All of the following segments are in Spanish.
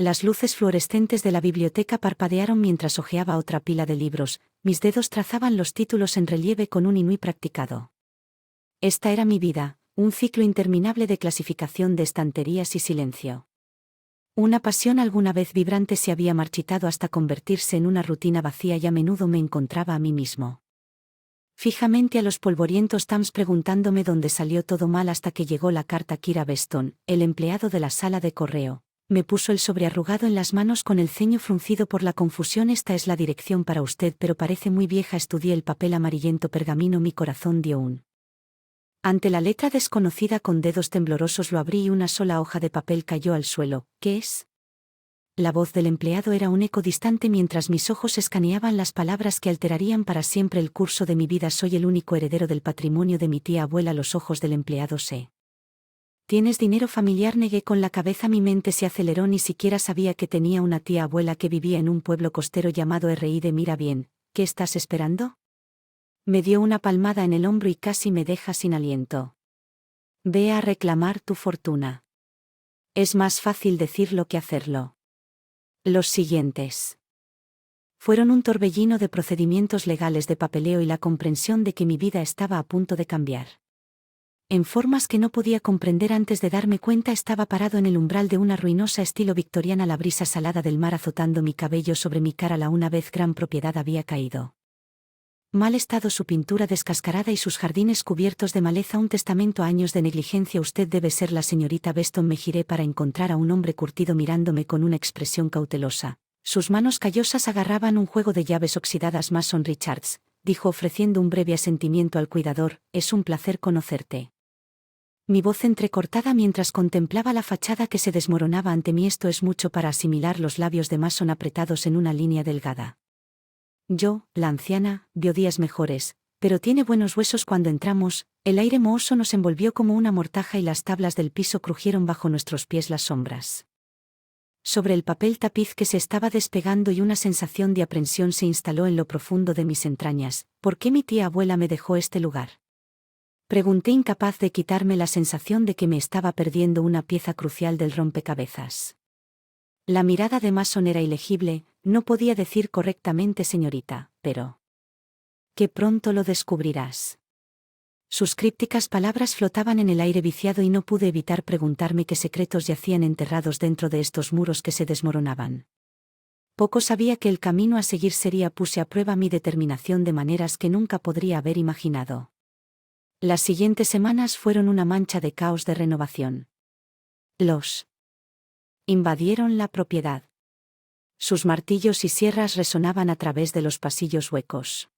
Las luces fluorescentes de la biblioteca parpadearon mientras hojeaba otra pila de libros, mis dedos trazaban los títulos en relieve con un inui practicado. Esta era mi vida, un ciclo interminable de clasificación de estanterías y silencio. Una pasión alguna vez vibrante se había marchitado hasta convertirse en una rutina vacía y a menudo me encontraba a mí mismo. Fijamente a los polvorientos Tams preguntándome dónde salió todo mal hasta que llegó la carta. Kira Beston, el empleado de la sala de correo, me puso el sobre arrugado en las manos con el ceño fruncido por la confusión. Esta es la dirección para usted, pero parece muy vieja. Estudié el papel amarillento pergamino. Mi corazón dio un. Ante la letra desconocida con dedos temblorosos lo abrí y una sola hoja de papel cayó al suelo. ¿Qué es? La voz del empleado era un eco distante mientras mis ojos escaneaban las palabras que alterarían para siempre el curso de mi vida. Soy el único heredero del patrimonio de mi tía abuela. Los ojos del empleado se. ¿Tienes dinero familiar? Negué con la cabeza. Mi mente se aceleró. Ni siquiera sabía que tenía una tía abuela que vivía en un pueblo costero llamado R.I.D. Mira bien, ¿qué estás esperando? Me dio una palmada en el hombro y casi me deja sin aliento. Ve a reclamar tu fortuna. Es más fácil decirlo que hacerlo. Los siguientes fueron un torbellino de procedimientos legales, de papeleo y la comprensión de que mi vida estaba a punto de cambiar. En formas que no podía comprender. Antes de darme cuenta estaba parado en el umbral de una ruinosa estilo victoriana, la brisa salada del mar azotando mi cabello sobre mi cara. La una vez gran propiedad había caído. Mal estado su pintura descascarada y sus jardines cubiertos de maleza. Un testamento a años de negligencia. Usted debe ser la señorita Beston. Me giré para encontrar a un hombre curtido mirándome con una expresión cautelosa. Sus manos callosas agarraban un juego de llaves oxidadas. Mason Richards, dijo ofreciendo un breve asentimiento al cuidador, es un placer conocerte. Mi voz entrecortada mientras contemplaba la fachada que se desmoronaba ante mí. Esto es mucho para asimilar. Los labios de Mason apretados en una línea delgada. Yo, la anciana, vio días mejores, pero tiene buenos huesos. Cuando entramos, el aire mohoso nos envolvió como una mortaja y las tablas del piso crujieron bajo nuestros pies. Las sombras sobre el papel tapiz que se estaba despegando y una sensación de aprensión se instaló en lo profundo de mis entrañas. ¿Por qué mi tía abuela me dejó este lugar? Pregunté, incapaz de quitarme la sensación de que me estaba perdiendo una pieza crucial del rompecabezas. La mirada de Mason era ilegible. No podía decir correctamente señorita, pero. Que pronto lo descubrirás. Sus crípticas palabras flotaban en el aire viciado y no pude evitar preguntarme qué secretos yacían enterrados dentro de estos muros que se desmoronaban. Poco sabía que el camino a seguir sería. Puse a prueba mi determinación de maneras que nunca podría haber imaginado. Las siguientes semanas fueron una mancha de caos, de renovación. Los invadieron la propiedad. Sus martillos y sierras resonaban a través de los pasillos huecos.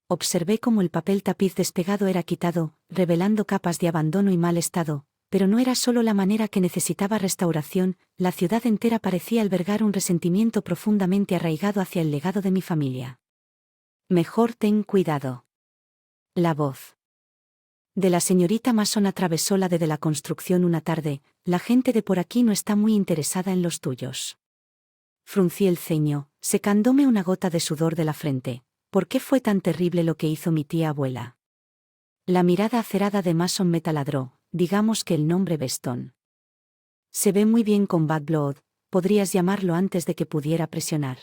Observé cómo el papel tapiz despegado era quitado, revelando capas de abandono y mal estado, pero no era solo la manera que necesitaba restauración. La ciudad entera parecía albergar un resentimiento profundamente arraigado hacia el legado de mi familia. Mejor ten cuidado. La voz de la señorita Mason atravesó la de la construcción una tarde. La gente de por aquí no está muy interesada en los tuyos. Fruncí el ceño, secándome una gota de sudor de la frente. ¿Por qué fue tan terrible lo que hizo mi tía abuela? La mirada acerada de Mason me taladró. Digamos que el nombre Beston se ve muy bien con Bad Blood. Podrías llamarlo antes de que pudiera presionar.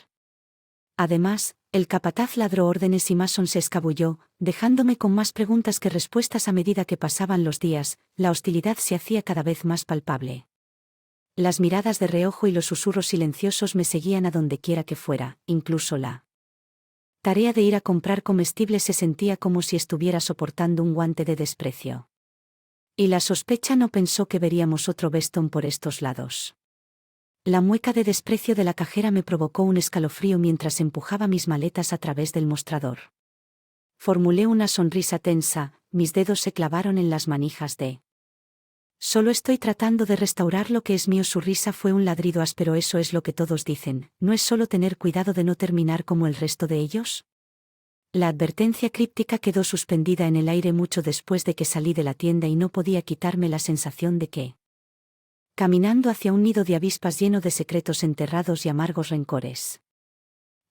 Además, el capataz ladró órdenes y Mason se escabulló, dejándome con más preguntas que respuestas a medida que pasaban los días. La hostilidad se hacía cada vez más palpable. Las miradas de reojo y los susurros silenciosos me seguían a donde quiera que fuera. Incluso la tarea de ir a comprar comestibles se sentía como si estuviera soportando un guante de desprecio. Y la sospecha no pensó que veríamos otro Beston por estos lados. La mueca de desprecio de la cajera me provocó un escalofrío mientras empujaba mis maletas a través del mostrador. Formulé una sonrisa tensa, mis dedos se clavaron en las manijas de. Solo estoy tratando de restaurar lo que es mío. Su risa fue un ladrido áspero. Eso es lo que todos dicen. ¿No es solo tener cuidado de no terminar como el resto de ellos? La advertencia críptica quedó suspendida en el aire mucho después de que salí de la tienda y no podía quitarme la sensación de que. Caminando hacia un nido de avispas lleno de secretos enterrados y amargos rencores.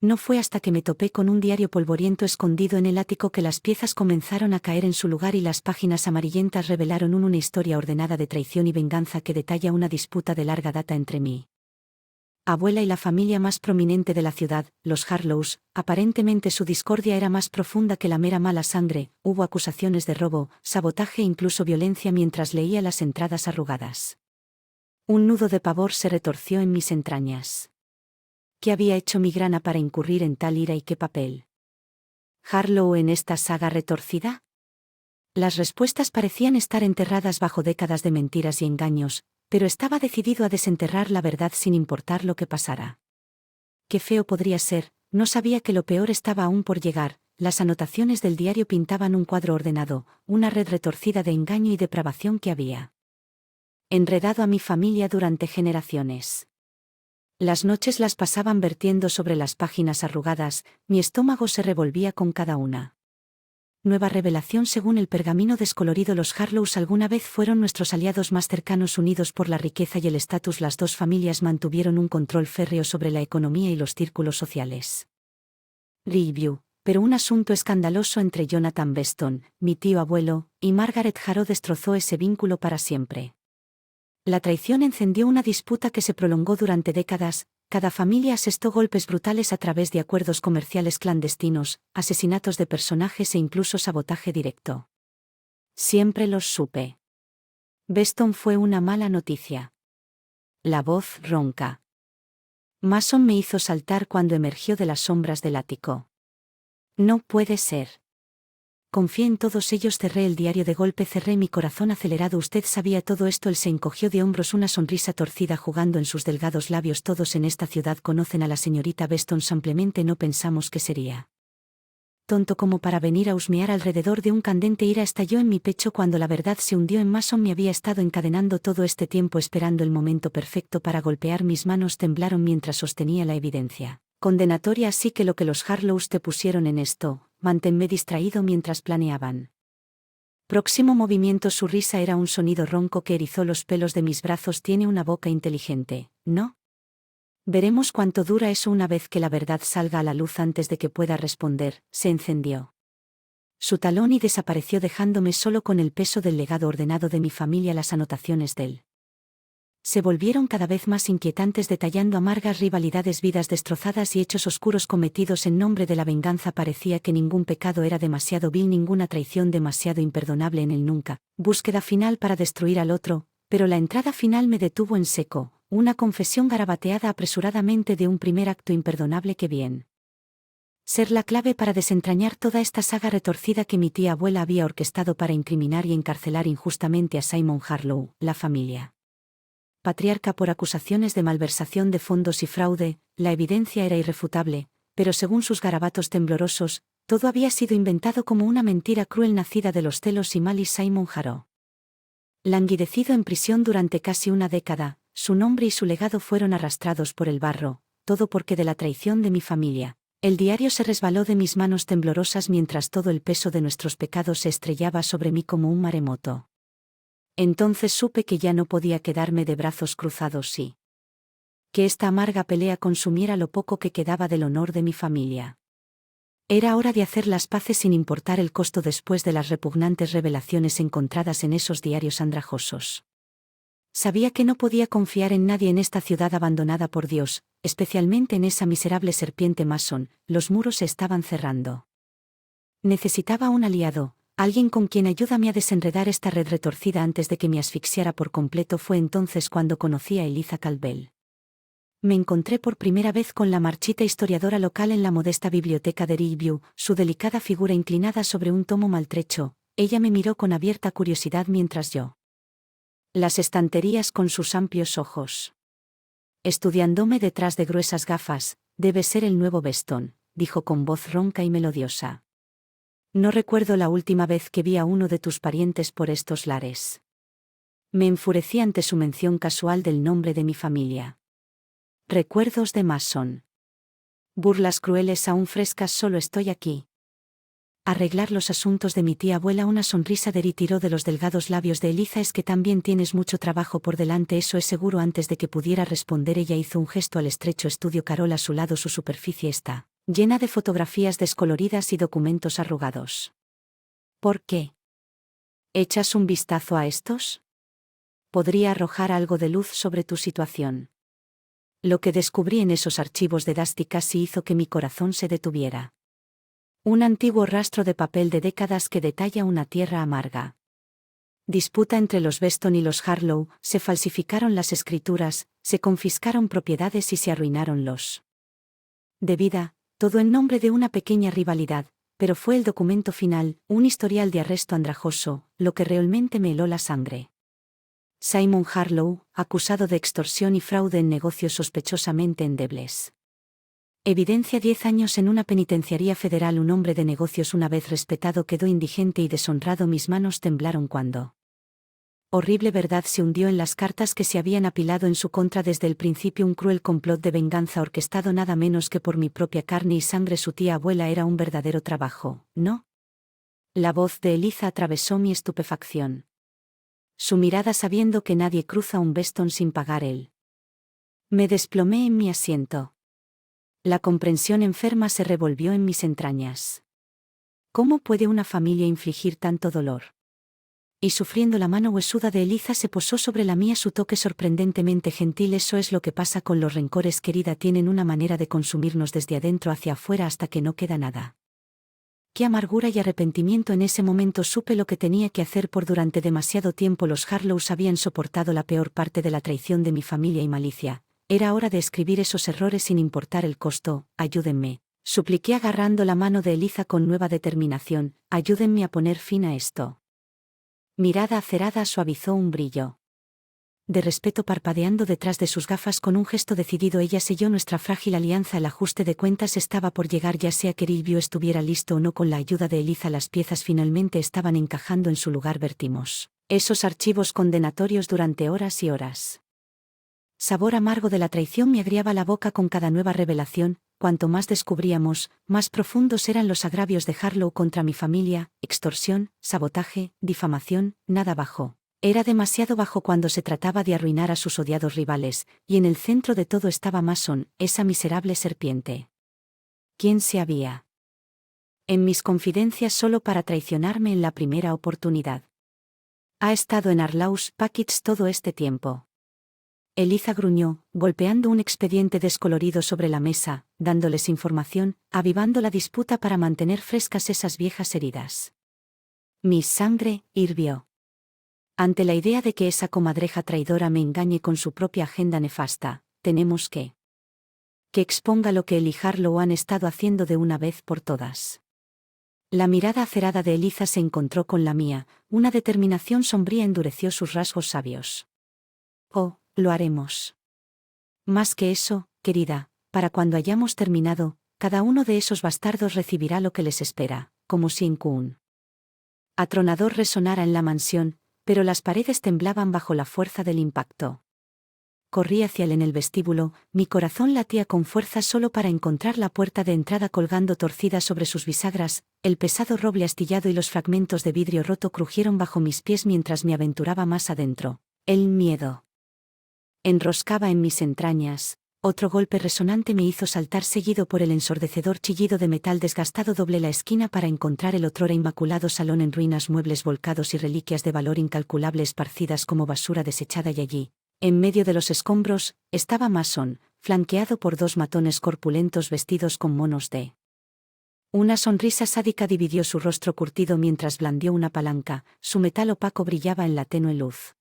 No fue hasta que me topé con un diario polvoriento escondido en el ático que las piezas comenzaron a caer en su lugar y las páginas amarillentas revelaron una historia ordenada de traición y venganza que detalla una disputa de larga data entre mí abuela y la familia más prominente de la ciudad, los Harlows. Aparentemente su discordia era más profunda que la mera mala sangre. Hubo acusaciones de robo, sabotaje e incluso violencia mientras leía las entradas arrugadas. Un nudo de pavor se retorció en mis entrañas. ¿Qué había hecho mi grana para incurrir en tal ira y qué papel? ¿Harlow en esta saga retorcida? Las respuestas parecían estar enterradas bajo décadas de mentiras y engaños, pero estaba decidido a desenterrar la verdad sin importar lo que pasara. Qué feo podría ser, no sabía que lo peor estaba aún por llegar. Las anotaciones del diario pintaban un cuadro ordenado, una red retorcida de engaño y depravación que había enredado a mi familia durante generaciones. Las noches las pasaban vertiendo sobre las páginas arrugadas, mi estómago se revolvía con cada una. Nueva revelación. Según el pergamino descolorido, los Harlows alguna vez fueron nuestros aliados más cercanos, unidos por la riqueza y el estatus. Las dos familias mantuvieron un control férreo sobre la economía y los círculos sociales. Review. Pero un asunto escandaloso entre Jonathan Weston, mi tío abuelo, y Margaret Harrow destrozó ese vínculo para siempre. La traición encendió una disputa que se prolongó durante décadas. Cada familia asestó golpes brutales a través de acuerdos comerciales clandestinos, asesinatos de personajes e incluso sabotaje directo. Siempre los supe. Weston fue una mala noticia. La voz ronca. Mason me hizo saltar cuando emergió de las sombras del ático. No puede ser. Confié en todos ellos. Cerré el diario de golpe, cerré mi corazón acelerado. Usted sabía todo esto. Él se encogió de hombros, una sonrisa torcida jugando en sus delgados labios. Todos en esta ciudad conocen a la señorita Weston. Simplemente no pensamos que sería tonto como para venir a husmear alrededor de un candente. Ira estalló en mi pecho cuando la verdad se hundió en Mason. Me había estado encadenando todo este tiempo esperando el momento perfecto para golpear. Mis manos temblaron mientras sostenía la evidencia condenatoria. Así que lo que los Harlows te pusieron en esto. Manténme distraído mientras planeaban. Próximo movimiento. Su risa era un sonido ronco que erizó los pelos de mis brazos. Tiene una boca inteligente, ¿no? Veremos cuánto dura eso una vez que la verdad salga a la luz. Antes de que pueda responder, se encendió su talón y desapareció dejándome solo con el peso del legado ordenado de mi familia. Las anotaciones de él se volvieron cada vez más inquietantes, detallando amargas rivalidades, vidas destrozadas y hechos oscuros cometidos en nombre de la venganza. Parecía que ningún pecado era demasiado vil, ninguna traición demasiado imperdonable en él. Nunca. Búsqueda final para destruir al otro, pero la entrada final me detuvo en seco, una confesión garabateada apresuradamente de un primer acto imperdonable que bien ser la clave para desentrañar toda esta saga retorcida que mi tía abuela había orquestado para incriminar y encarcelar injustamente a Simon Harlow, la familia patriarca, por acusaciones de malversación de fondos y fraude. La evidencia era irrefutable, pero según sus garabatos temblorosos, todo había sido inventado como una mentira cruel nacida de los celos y malice. Simon Harrow, languidecido en prisión durante casi una década, su nombre y su legado fueron arrastrados por el barro, todo porque de la traición de mi familia. El diario se resbaló de mis manos temblorosas mientras todo el peso de nuestros pecados se estrellaba sobre mí como un maremoto. Entonces supe que ya no podía quedarme de brazos cruzados y que esta amarga pelea consumiera lo poco que quedaba del honor de mi familia. Era hora de hacer las paces sin importar el costo después de las repugnantes revelaciones encontradas en esos diarios andrajosos. Sabía que no podía confiar en nadie en esta ciudad abandonada por Dios, especialmente en esa miserable serpiente Mason. Los muros se estaban cerrando. Necesitaba un aliado. Alguien con quien ayúdame a desenredar esta red retorcida antes de que me asfixiara por completo. Fue entonces cuando conocí a Eliza Caldwell. Me encontré por primera vez con la marchita historiadora local en la modesta biblioteca de Riview, su delicada figura inclinada sobre un tomo maltrecho. Ella me miró con abierta curiosidad mientras yo las estanterías con sus amplios ojos. Estudiándome detrás de gruesas gafas. Debe ser el nuevo Weston, dijo con voz ronca y melodiosa. No recuerdo la última vez que vi a uno de tus parientes por estos lares. Me enfurecí ante su mención casual del nombre de mi familia. Recuerdos de Mason. Burlas crueles aún frescas. Solo estoy aquí. Arreglar los asuntos de mi tía abuela. Una sonrisa de tiró de los delgados labios de Eliza. Es que también tienes mucho trabajo por delante, eso es seguro. Antes de que pudiera responder, ella hizo un gesto al estrecho estudio Carol a su lado. Su superficie está llena de fotografías descoloridas y documentos arrugados. ¿Por qué? ¿Echas un vistazo a estos? Podría arrojar algo de luz sobre tu situación. Lo que descubrí en esos archivos de Dusty casi hizo que mi corazón se detuviera. Un antiguo rastro de papel de décadas que detalla una tierra amarga. Disputa entre los Beston y los Harlow, se falsificaron las escrituras, se confiscaron propiedades y se arruinaron los de vida, todo en nombre de una pequeña rivalidad, pero fue el documento final, un historial de arresto andrajoso, lo que realmente me heló la sangre. Simon Harlow, acusado de extorsión y fraude en negocios sospechosamente endebles. Evidencia 10 años en una penitenciaría federal. Un hombre de negocios una vez respetado quedó indigente y deshonrado. Mis manos temblaron cuando horrible verdad se hundió en las cartas que se habían apilado en su contra desde el principio. Un cruel complot de venganza orquestado nada menos que por mi propia carne y sangre. Su tía abuela era un verdadero trabajo, ¿no? La voz de Eliza atravesó mi estupefacción. Su mirada sabiendo que nadie cruza un Beston sin pagar él. Me desplomé en mi asiento. La comprensión enferma se revolvió en mis entrañas. ¿Cómo puede una familia infligir tanto dolor? Y sufriendo la mano huesuda de Eliza se posó sobre la mía, su toque sorprendentemente gentil. Eso es lo que pasa con los rencores, querida, tienen una manera de consumirnos desde adentro hacia afuera hasta que no queda nada. Qué amargura y arrepentimiento. En ese momento supe lo que tenía que hacer. Por durante demasiado tiempo los Harlows habían soportado la peor parte de la traición de mi familia y malicia. Era hora de escribir esos errores sin importar el costo. Ayúdenme, supliqué agarrando la mano de Eliza con nueva determinación, ayúdenme a poner fin a esto. Mirada acerada suavizó un brillo de respeto parpadeando detrás de sus gafas. Con un gesto decidido ella selló nuestra frágil alianza. El ajuste de cuentas estaba por llegar, ya sea que Rivio estuviera listo o no. Con la ayuda de Eliza las piezas finalmente estaban encajando en su lugar. Vertimos esos archivos condenatorios durante horas y horas. Sabor amargo de la traición me agriaba la boca con cada nueva revelación. Cuanto más descubríamos, más profundos eran los agravios de Harlow contra mi familia: extorsión, sabotaje, difamación. Nada bajo. Era demasiado bajo cuando se trataba de arruinar a sus odiados rivales, y en el centro de todo estaba Mason, esa miserable serpiente. ¿Quién se había en mis confidencias solo para traicionarme en la primera oportunidad? Ha estado en Arlaus Package todo este tiempo. Eliza gruñó, golpeando un expediente descolorido sobre la mesa, dándoles información, avivando la disputa para mantener frescas esas viejas heridas. Mi sangre hirvió ante la idea de que esa comadreja traidora me engañe con su propia agenda nefasta. Tenemos que exponga lo que él y Harlow han estado haciendo de una vez por todas. La mirada acerada de Eliza se encontró con la mía, una determinación sombría endureció sus rasgos sabios. Oh, lo haremos. Más que eso, querida, para cuando hayamos terminado, cada uno de esos bastardos recibirá lo que les espera, como si un atronador resonara en la mansión, pero las paredes temblaban bajo la fuerza del impacto. Corrí hacia él en el vestíbulo, mi corazón latía con fuerza solo para encontrar la puerta de entrada colgando torcida sobre sus bisagras. El pesado roble astillado y los fragmentos de vidrio roto crujieron bajo mis pies mientras me aventuraba más adentro. El miedo enroscaba en mis entrañas. Otro golpe resonante me hizo saltar, seguido por el ensordecedor chillido de metal desgastado. Doblé la esquina para encontrar el otrora inmaculado salón en ruinas, muebles volcados y reliquias de valor incalculable esparcidas como basura desechada, y allí, en medio de los escombros, estaba Mason, flanqueado por dos matones corpulentos vestidos con monos de. Una sonrisa sádica dividió su rostro curtido mientras blandió una palanca, su metal opaco brillaba en la tenue luz.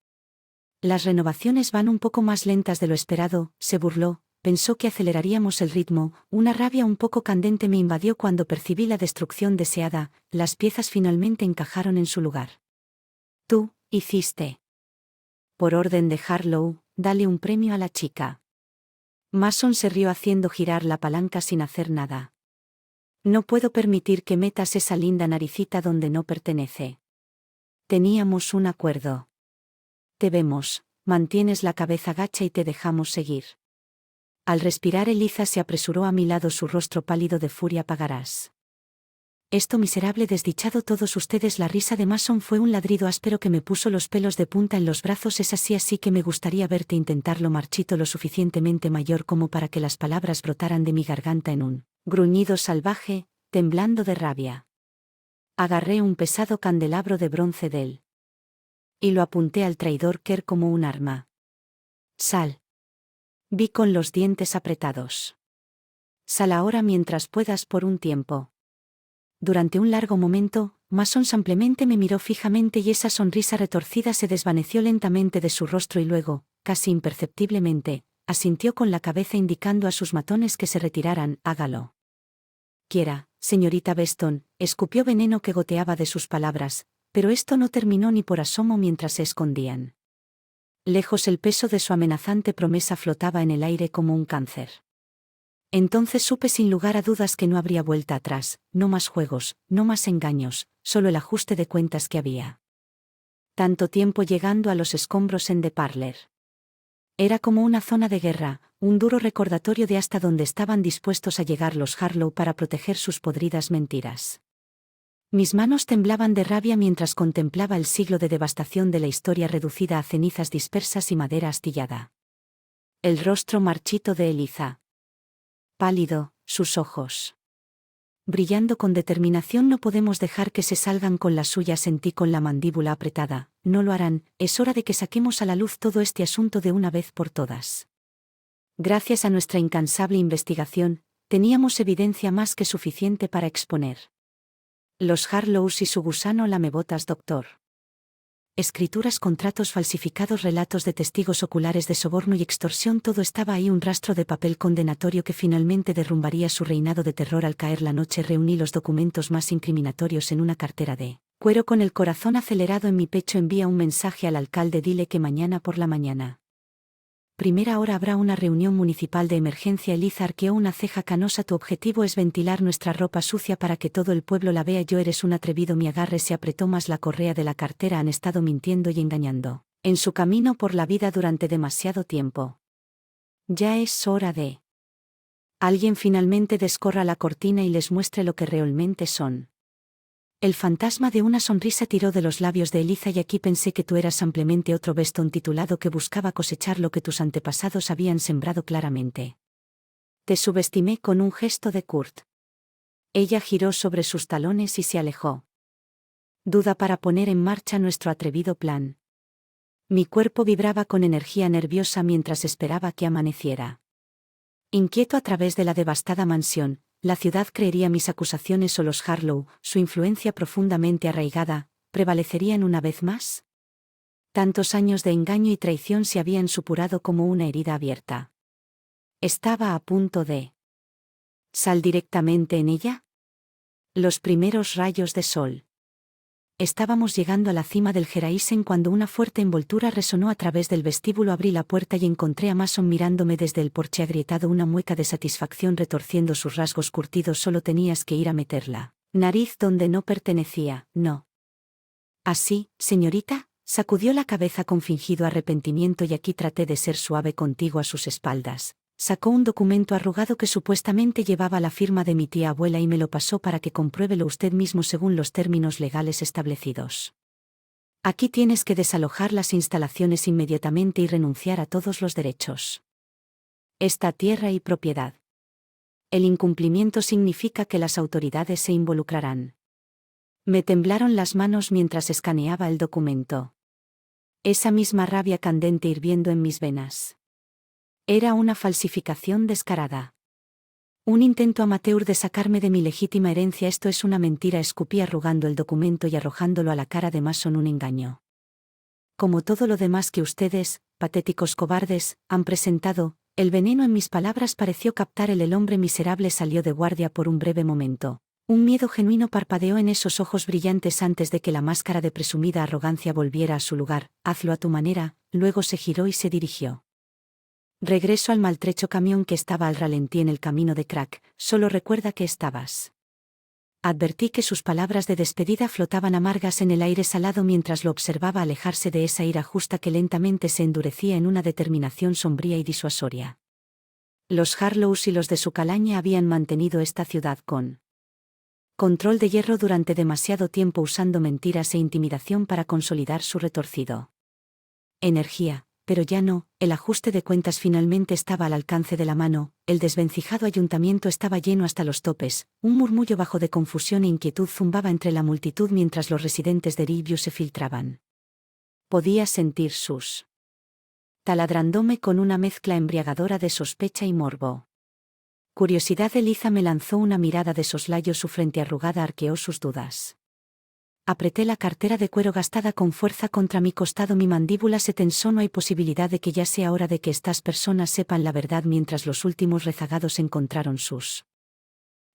Las renovaciones van un poco más lentas de lo esperado, se burló. Pensó que aceleraríamos el ritmo. Una rabia un poco candente me invadió cuando percibí la destrucción deseada. Las piezas finalmente encajaron en su lugar. Tú hiciste. Por orden de Harlow, dale un premio a la chica. Mason se rió haciendo girar la palanca sin hacer nada. No puedo permitir que metas esa linda naricita donde no pertenece. Teníamos un acuerdo. Te vemos, mantienes la cabeza gacha y te dejamos seguir. Al respirar, Eliza se apresuró a mi lado, su rostro pálido de furia. Pagarás esto, miserable desdichado. Todos ustedes. La risa de Mason fue un ladrido áspero que me puso los pelos de punta en los brazos. Es así que me gustaría verte intentarlo. Marchito, lo suficientemente mayor como para que las palabras brotaran de mi garganta en un gruñido salvaje, temblando de rabia. Agarré un pesado candelabro de bronce de él y lo apunté al traidor Kerr como un arma. Sal. Vi con los dientes apretados. Sal ahora mientras puedas por un tiempo. Durante un largo momento, Mason simplemente me miró fijamente y esa sonrisa retorcida se desvaneció lentamente de su rostro y luego, casi imperceptiblemente, asintió con la cabeza indicando a sus matones que se retiraran. Hágalo. Quiera, señorita Beston, escupió veneno que goteaba de sus palabras, pero esto no terminó ni por asomo mientras se escondían. Lejos el peso de su amenazante promesa flotaba en el aire como un cáncer. Entonces supe sin lugar a dudas que no habría vuelta atrás, no más juegos, no más engaños, solo el ajuste de cuentas que había. Tanto tiempo llegando a los escombros en The Parler. Era como una zona de guerra, un duro recordatorio de hasta dónde estaban dispuestos a llegar los Harlow para proteger sus podridas mentiras. Mis manos temblaban de rabia mientras contemplaba el siglo de devastación de la historia reducida a cenizas dispersas y madera astillada. El rostro marchito de Eliza. Pálido, sus ojos brillando con determinación. No podemos dejar que se salgan con la suya, sentí con la mandíbula apretada. No lo harán, es hora de que saquemos a la luz todo este asunto de una vez por todas. Gracias a nuestra incansable investigación, teníamos evidencia más que suficiente para exponer. Los Harlows y su gusano lamebotas, doctor. Escrituras, contratos falsificados, relatos de testigos oculares de soborno y extorsión, todo estaba ahí, un rastro de papel condenatorio que finalmente derrumbaría su reinado de terror al caer la noche. Reuní los documentos más incriminatorios en una cartera de cuero. Con el corazón acelerado en mi pecho envía un mensaje al alcalde: dile que mañana por la mañana. Primera hora habrá una reunión municipal de emergencia. Eliza arqueó una ceja canosa. Tu objetivo es ventilar nuestra ropa sucia para que todo el pueblo la vea. Yo eres un atrevido. Mi agarre se apretó más la correa de la cartera. Han estado mintiendo y engañando en su camino por la vida durante demasiado tiempo. Ya es hora de alguien finalmente descorra la cortina y les muestre lo que realmente son. El fantasma de una sonrisa tiró de los labios de Eliza. Y aquí pensé que tú eras simplemente otro Beston titulado que buscaba cosechar lo que tus antepasados habían sembrado. Claramente te subestimé. Con un gesto de Kurt. Ella giró sobre sus talones y se alejó. Duda para poner en marcha nuestro atrevido plan. Mi cuerpo vibraba con energía nerviosa mientras esperaba que amaneciera. Inquieto a través de la devastada mansión, la ciudad creería mis acusaciones o los Harlow, su influencia profundamente arraigada, prevalecerían una vez más. Tantos años de engaño y traición se habían supurado como una herida abierta. Estaba a punto de sal directamente en ella. Los primeros rayos de sol. Estábamos llegando a la cima del Geraisen cuando una fuerte envoltura resonó a través del vestíbulo. Abrí la puerta y encontré a Mason mirándome desde el porche, agrietado, una mueca de satisfacción retorciendo sus rasgos curtidos. Solo tenías que ir a meter la nariz donde no pertenecía. No. ¿Así, señorita? Sacudió la cabeza con fingido arrepentimiento. Y aquí traté de ser suave contigo. A sus espaldas sacó un documento arrugado que supuestamente llevaba la firma de mi tía abuela y me lo pasó para que compruébelo usted mismo según los términos legales establecidos. Aquí tienes que desalojar las instalaciones inmediatamente y renunciar a todos los derechos. Esta tierra y propiedad. El incumplimiento significa que las autoridades se involucrarán. Me temblaron las manos mientras escaneaba el documento. Esa misma rabia candente hirviendo en mis venas. Era una falsificación descarada. Un intento amateur de sacarme de mi legítima herencia. Esto es una mentira, escupí arrugando el documento y arrojándolo a la cara de Mason. Un engaño. Como todo lo demás que ustedes, patéticos cobardes, han presentado. El veneno en mis palabras pareció captar el hombre miserable salió de guardia por un breve momento. Un miedo genuino parpadeó en esos ojos brillantes antes de que la máscara de presumida arrogancia volviera a su lugar. Hazlo a tu manera. Luego se giró y se dirigió. Regreso al maltrecho camión que estaba al ralentí en el camino de Crack. Solo recuerda que estabas. Advertí que sus palabras de despedida flotaban amargas en el aire salado mientras lo observaba alejarse de esa ira justa que lentamente se endurecía en una determinación sombría y disuasoria. Los Harlows y los de su calaña habían mantenido esta ciudad con control de hierro durante demasiado tiempo, usando mentiras e intimidación para consolidar su retorcido energía. Pero ya no, el ajuste de cuentas finalmente estaba al alcance de la mano. El desvencijado ayuntamiento estaba lleno hasta los topes. Un murmullo bajo de confusión e inquietud zumbaba entre la multitud mientras los residentes de Rivio se filtraban. Podía sentir sus taladrándome con una mezcla embriagadora de sospecha y morbo. Curiosidad. Eliza me lanzó una mirada de soslayo. Su frente arrugada arqueó sus dudas. Apreté la cartera de cuero gastada con fuerza contra mi costado. Mi mandíbula se tensó. No hay posibilidad de que ya sea hora de que estas personas sepan la verdad mientras los últimos rezagados encontraron sus.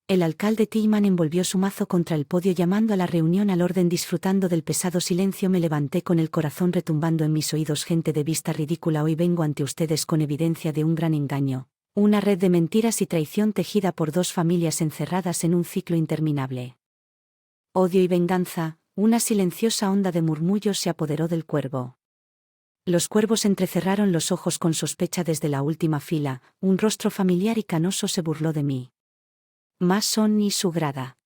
El alcalde Tillman envolvió su mazo contra el podio llamando a la reunión al orden. Disfrutando del pesado silencio me levanté con el corazón retumbando en mis oídos. Gente de vista ridícula, hoy vengo ante ustedes con evidencia de un gran engaño, una red de mentiras y traición tejida por dos familias encerradas en un ciclo interminable. Odio y venganza. Una silenciosa onda de murmullos se apoderó del cuervo. Los cuervos entrecerraron los ojos con sospecha. Desde la última fila, un rostro familiar y canoso se burló de mí. Mason y su grada.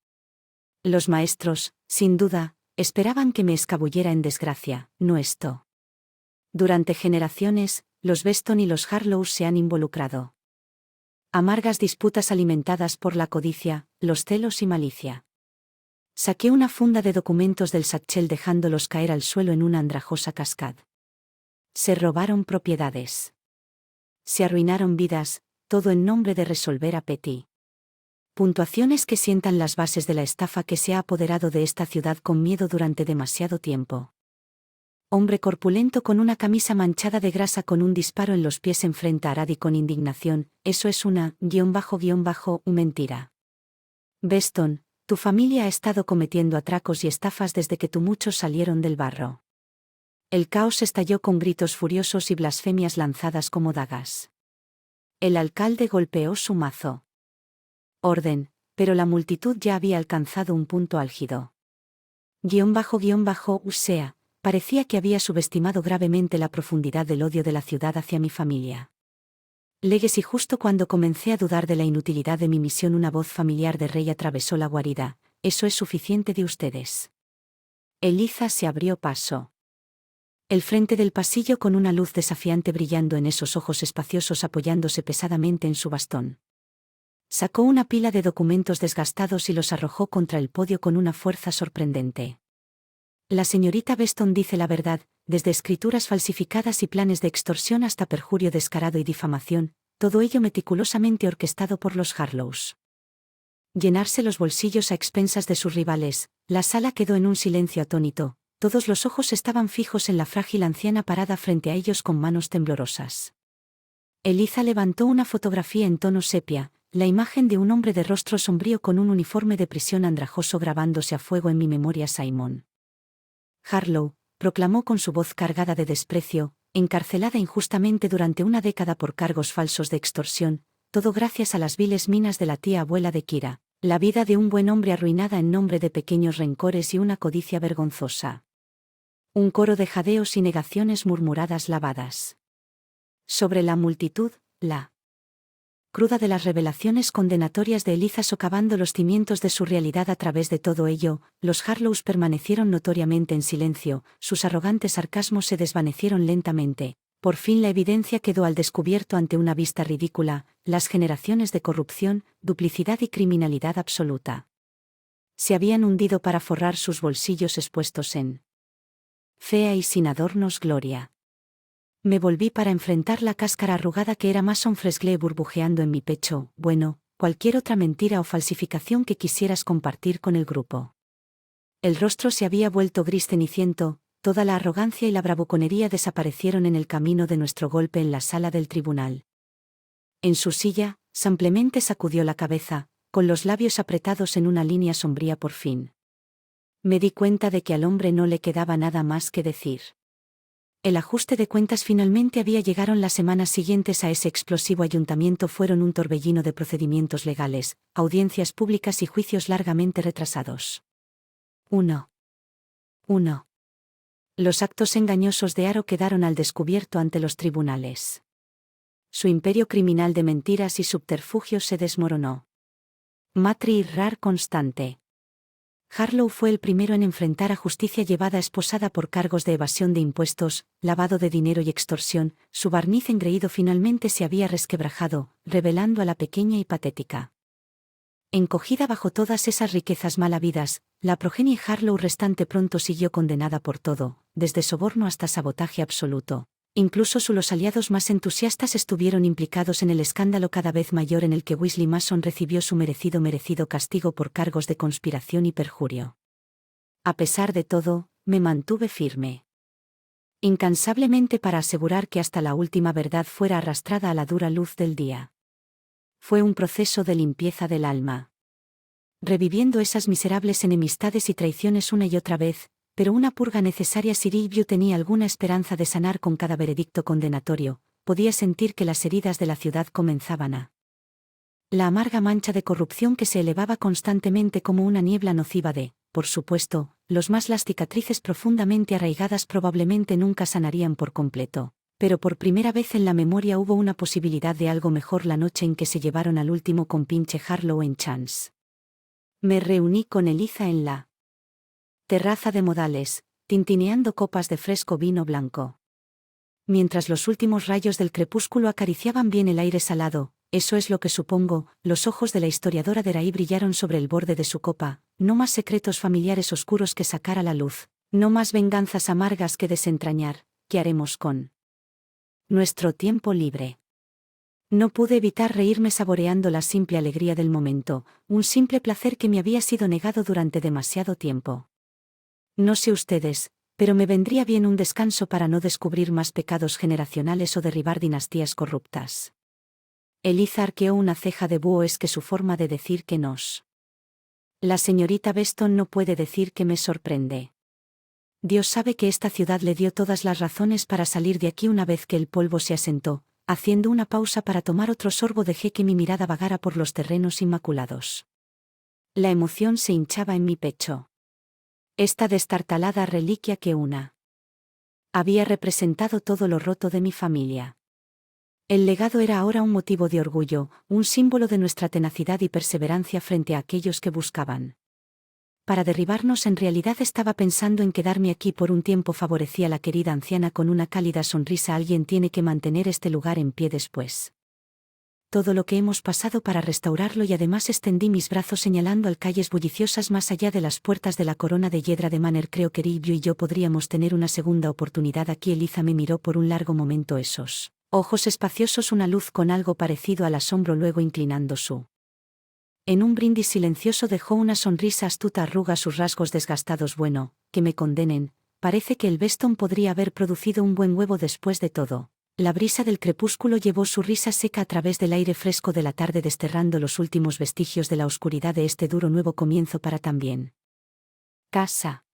Los maestros, sin duda, esperaban que me escabullera en desgracia, no esto. Durante generaciones, los Beston y los Harlows se han involucrado. Amargas disputas alimentadas por la codicia, los celos y malicia. Saqué una funda de documentos del satchel dejándolos caer al suelo en una andrajosa cascada. Se robaron propiedades. Se arruinaron vidas, todo en nombre de resolver a Petty. Puntuaciones que sientan las bases de la estafa que se ha apoderado de esta ciudad con miedo durante demasiado tiempo. Hombre corpulento con una camisa manchada de grasa con un disparo en los pies enfrenta a Aradi con indignación. Eso es una mentira. Beston, tu familia ha estado cometiendo atracos y estafas desde que muchos salieron del barro. El caos estalló con gritos furiosos y blasfemias lanzadas como dagas. El alcalde golpeó su mazo. Orden, pero la multitud ya había alcanzado un punto álgido. Usea, parecía que había subestimado gravemente la profundidad del odio de la ciudad hacia mi familia. Legacy. Justo cuando comencé a dudar de la inutilidad de mi misión, una voz familiar de rey atravesó la guarida. Eso es suficiente de ustedes. Eliza se abrió paso. El frente del pasillo con una luz desafiante brillando en esos ojos espaciosos apoyándose pesadamente en su bastón. Sacó una pila de documentos desgastados y los arrojó contra el podio con una fuerza sorprendente. La señorita Beston dice la verdad, desde escrituras falsificadas y planes de extorsión hasta perjurio descarado y difamación, todo ello meticulosamente orquestado por los Harlows. Llenarse los bolsillos a expensas de sus rivales, la sala quedó en un silencio atónito, todos los ojos estaban fijos en la frágil anciana parada frente a ellos con manos temblorosas. Eliza levantó una fotografía en tono sepia, la imagen de un hombre de rostro sombrío con un uniforme de prisión andrajoso grabándose a fuego en mi memoria. Simon Harlow, proclamó con su voz cargada de desprecio, encarcelada injustamente durante una década por cargos falsos de extorsión, todo gracias a las viles minas de la tía abuela de Kira, la vida de un buen hombre arruinada en nombre de pequeños rencores y una codicia vergonzosa. Un coro de jadeos y negaciones murmuradas lavadas. Sobre la multitud, la cruda de las revelaciones condenatorias de Eliza socavando los cimientos de su realidad. A través de todo ello, los Harlows permanecieron notoriamente en silencio, sus arrogantes sarcasmos se desvanecieron lentamente. Por fin la evidencia quedó al descubierto ante una vista ridícula, las generaciones de corrupción, duplicidad y criminalidad absoluta. Se habían hundido para forrar sus bolsillos expuestos en fea y sin adornos gloria. Me volví para enfrentar la cáscara arrugada que era Mason Fresgley burbujeando en mi pecho. Bueno, cualquier otra mentira o falsificación que quisieras compartir con el grupo. El rostro se había vuelto gris ceniciento, toda la arrogancia y la bravuconería desaparecieron en el camino de nuestro golpe en la sala del tribunal. En su silla, simplemente sacudió la cabeza, con los labios apretados en una línea sombría. Por fin me di cuenta de que al hombre no le quedaba nada más que decir. El ajuste de cuentas finalmente había llegado. Las semanas siguientes a ese explosivo ayuntamiento fueron un torbellino de procedimientos legales, audiencias públicas y juicios largamente retrasados. 1. Los actos engañosos de Aro quedaron al descubierto ante los tribunales. Su imperio criminal de mentiras y subterfugios se desmoronó. Matri y Rar constante. Harlow fue el primero en enfrentar a justicia llevada esposada por cargos de evasión de impuestos, lavado de dinero y extorsión. Su barniz engreído finalmente se había resquebrajado, revelando a la pequeña y patética. Encogida bajo todas esas riquezas mal habidas, la progenie Harlow restante pronto siguió condenada por todo, desde soborno hasta sabotaje absoluto, Incluso los aliados más entusiastas estuvieron implicados en el escándalo cada vez mayor en el que Weasley Mason recibió su merecido castigo por cargos de conspiración y perjurio. A pesar de todo, me mantuve firme. Incansablemente para asegurar que hasta la última verdad fuera arrastrada a la dura luz del día. Fue un proceso de limpieza del alma. Reviviendo esas miserables enemistades y traiciones una y otra vez, pero una purga necesaria si Rivio tenía alguna esperanza de sanar con cada veredicto condenatorio, podía sentir que las heridas de la ciudad comenzaban a... La amarga mancha de corrupción que se elevaba constantemente como una niebla nociva de, por supuesto, las cicatrices profundamente arraigadas probablemente nunca sanarían por completo, pero por primera vez en la memoria hubo una posibilidad de algo mejor la noche en que se llevaron al último compinche Harlow en Chance. Me reuní con Eliza en la terraza de Modales, tintineando copas de fresco vino blanco. Mientras los últimos rayos del crepúsculo acariciaban bien el aire salado, eso es lo que supongo, los ojos de la historiadora de Rai brillaron sobre el borde de su copa, no más secretos familiares oscuros que sacar a la luz, no más venganzas amargas que desentrañar, ¿qué haremos con nuestro tiempo libre? No pude evitar reírme saboreando la simple alegría del momento, un simple placer que me había sido negado durante demasiado tiempo. No sé ustedes, pero me vendría bien un descanso para no descubrir más pecados generacionales o derribar dinastías corruptas. Eliza arqueó una ceja de búho. Es que su forma de decir que nos. La señorita Beston no puede decir que me sorprende. Dios sabe que esta ciudad le dio todas las razones para salir de aquí una vez que el polvo se asentó, haciendo una pausa para tomar otro sorbo dejé que mi mirada vagara por los terrenos inmaculados. La emoción se hinchaba en mi pecho. Esta destartalada reliquia que una había representado todo lo roto de mi familia. El legado era ahora un motivo de orgullo, un símbolo de nuestra tenacidad y perseverancia frente a aquellos que buscaban. Para derribarnos en realidad estaba pensando en quedarme aquí por un tiempo, favorecía la querida anciana con una cálida sonrisa. Alguien tiene que mantener este lugar en pie después. Todo lo que hemos pasado para restaurarlo y además extendí mis brazos señalando al calles bulliciosas más allá de las puertas de la corona de hiedra de Manor. Creo que Rivio y yo podríamos tener una segunda oportunidad aquí. Eliza me miró por un largo momento, esos ojos espaciosos, una luz con algo parecido al asombro, luego inclinando su. En un brindis silencioso dejó una sonrisa astuta, arruga sus rasgos desgastados. Bueno, que me condenen, parece que el Beston podría haber producido un buen huevo después de todo. La brisa del crepúsculo llevó su risa seca a través del aire fresco de la tarde, desterrando los últimos vestigios de la oscuridad de este duro nuevo comienzo para también. Casa.